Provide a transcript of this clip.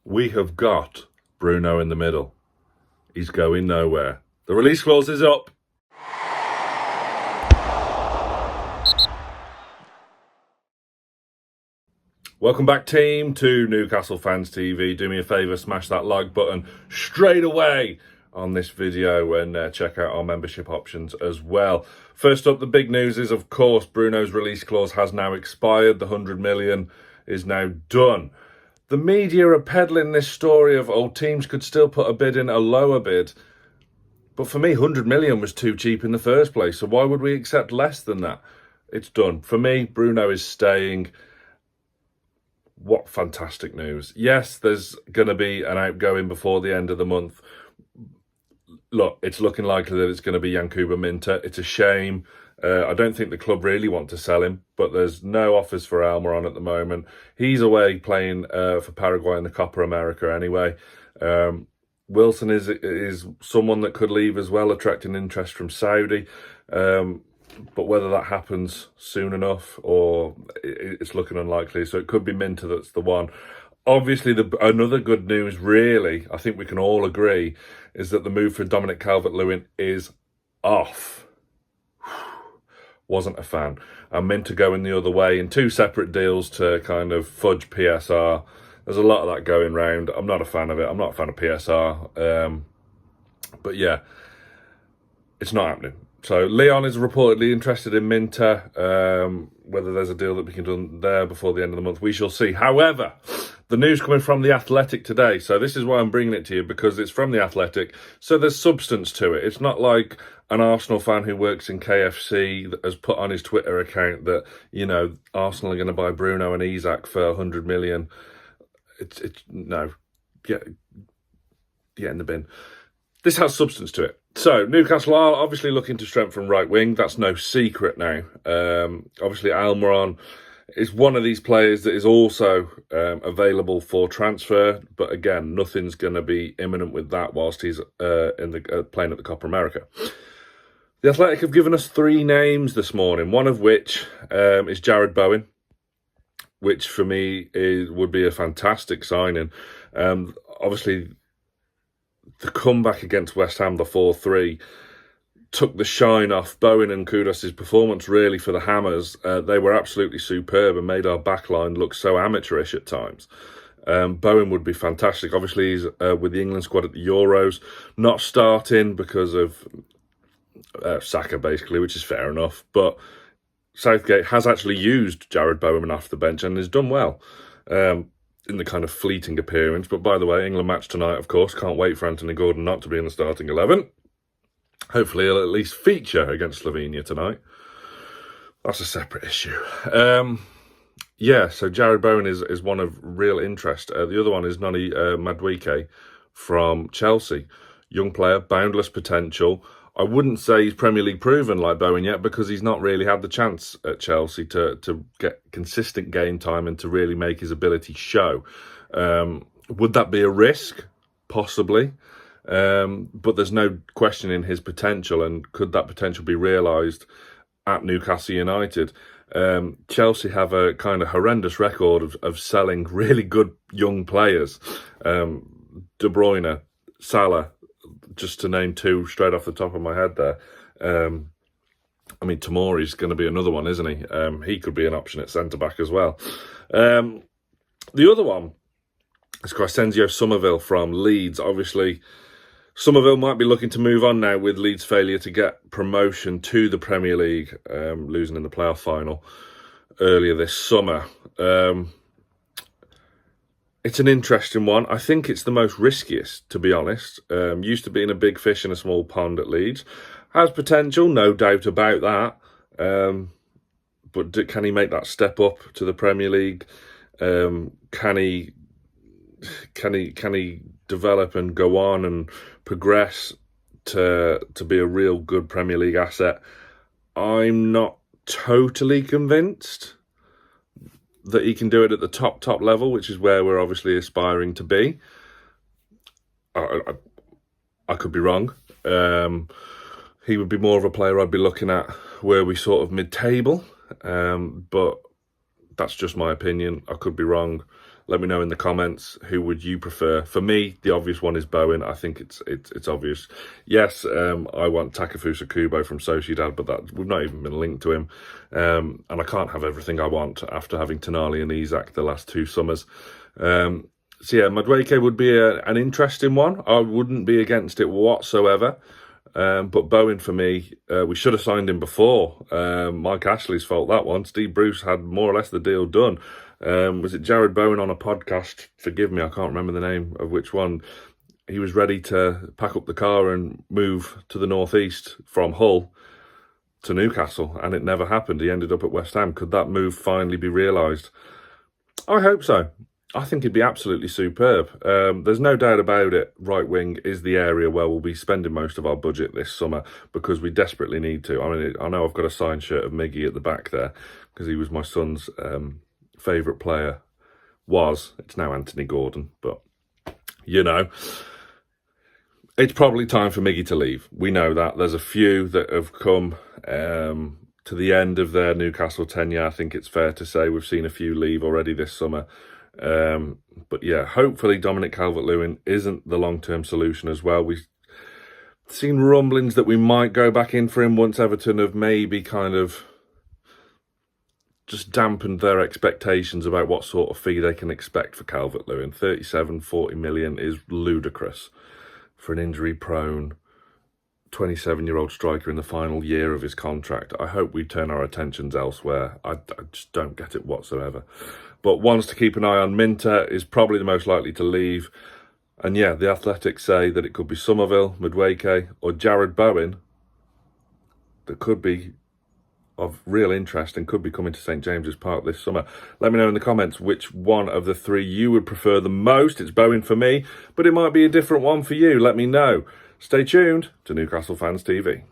We have got Bruno in the middle. He's going nowhere. The release clause is up. Welcome back, team, to Newcastle Fans TV. Do me a favour, smash that like button straight away on this video and check out our membership options as well. First up, the big news is, of course, Bruno's release clause has now expired. The 100 million is now done. The media are peddling this story of, teams could still put a bid in, a lower bid. But for me, 100 million was too cheap in the first place. So why would we accept less than that? It's done. For me, Bruno is staying. What fantastic news. Yes, there's going to be an outgoing before the end of the month. Look, it's looking likely that it's going to be Yankuba Minter. It's a shame. I don't think the club really want to sell him, but there's no offers for Almiron at the moment. He's away playing for Paraguay in the Copa America anyway. Wilson is someone that could leave as well, attracting interest from Saudi. But whether that happens soon enough or it's looking unlikely. So it could be Minter that's the one. Obviously, another good news, really, I think we can all agree, is that the move for Dominic Calvert-Lewin is off. Wasn't a fan. And Minter going the other way in two separate deals to kind of fudge PSR. There's a lot of that going round. I'm not a fan of it. I'm not a fan of PSR. But yeah, it's not happening. So Leon is reportedly interested in Minter. Whether there's a deal that we can do there before the end of the month, we shall see. However, the news coming from The Athletic today. So this is why I'm bringing it to you, because it's from The Athletic. So there's substance to it. It's not like an Arsenal fan who works in KFC that has put on his Twitter account that, you know, Arsenal are going to buy Bruno and Isak for 100 million. No, get in the bin. This has substance to it. So Newcastle are obviously looking to strengthen right wing. That's no secret now. Obviously Almiron is one of these players that is also available for transfer, but again, nothing's going to be imminent with that whilst he's playing at the Copa America. The Athletic have given us three names this morning, one of which is Jarrod Bowen, which for me would be a fantastic signing. Obviously, the comeback against West Ham, the 4-3, took the shine off Bowen and Kudus' performance, really, for the Hammers. They were absolutely superb and made our backline look so amateurish at times. Bowen would be fantastic. Obviously, he's with the England squad at the Euros, not starting because of Saka, basically, which is fair enough. But Southgate has actually used Jarrod Bowen off the bench and has done well in the kind of fleeting appearance. But by the way, England match tonight, of course. Can't wait for Anthony Gordon not to be in the starting 11. Hopefully he'll at least feature against Slovenia tonight. That's a separate issue. Yeah, so Jarrod Bowen is one of real interest. The other one is Noni Madueke from Chelsea. Young player, boundless potential. I wouldn't say he's Premier League proven like Bowen yet, because he's not really had the chance at Chelsea to get consistent game time and to really make his ability show. Would that be a risk? Possibly. But there's no questioning his potential, and could that potential be realised at Newcastle United? Chelsea have a kind of horrendous record of selling really good young players. De Bruyne, Salah, just to name two straight off the top of my head there. I mean, Tomori's going to be another one, isn't he? He could be an option at centre-back as well. The other one is Crescencio Somerville from Leeds. Obviously, Somerville might be looking to move on now with Leeds' failure to get promotion to the Premier League, losing in the playoff final earlier this summer. It's an interesting one. I think it's the most riskiest, to be honest. Used to being a big fish in a small pond at Leeds. Has potential, no doubt about that. But can he make that step up to the Premier League? Can he develop and go on and progress to be a real good Premier League asset? I'm not totally convinced that he can do it at the top level, which is where we're obviously aspiring to be. I could be wrong. He would be more of a player I'd be looking at where we sort of mid-table, but that's just my opinion. I could be wrong. Let me know in the comments, who would you prefer? For me, the obvious one is Bowen. I think it's obvious. Yes, I want Takefusa Kubo from Sociedad, but we've not even been linked to him. And I can't have everything I want after having Tonali and Isak the last 2 summers. So yeah, Madueke would be an interesting one. I wouldn't be against it whatsoever. But Bowen, for me, we should have signed him before. Mike Ashley's fault, that one. Steve Bruce had more or less the deal done. Was it Jared Bowen on a podcast? Forgive me, I can't remember the name of which one. He was ready to pack up the car and move to the northeast from Hull to Newcastle, and it never happened. He ended up at West Ham. Could that move finally be realised? I hope so. I think it'd be absolutely superb. There's no doubt about it. Right wing is the area where we'll be spending most of our budget this summer, because we desperately need to. I mean, I know I've got a signed shirt of Miggy at the back there because he was my son's favourite player. It's now Anthony Gordon, but you know, it's probably time for Miggy to leave. We know that. There's a few that have come to the end of their Newcastle tenure. I think it's fair to say we've seen a few leave already this summer. But yeah, hopefully Dominic Calvert-Lewin isn't the long-term solution as well. We've seen rumblings that we might go back in for him once Everton have maybe kind of just dampened their expectations about what sort of fee they can expect for Calvert-Lewin. 37, 40 million is ludicrous for an injury-prone 27-year-old striker in the final year of his contract. I hope we turn our attentions elsewhere. I just don't get it whatsoever. But ones to keep an eye on, Minter is probably the most likely to leave. And yeah, the Athletic say that it could be Somerville, Madueke, or Jared Bowen that could be of real interest and could be coming to St James's Park this summer. Let me know in the comments which one of the 3 you would prefer the most. It's Bowen for me, but it might be a different one for you. Let me know. Stay tuned to Newcastle Fans TV.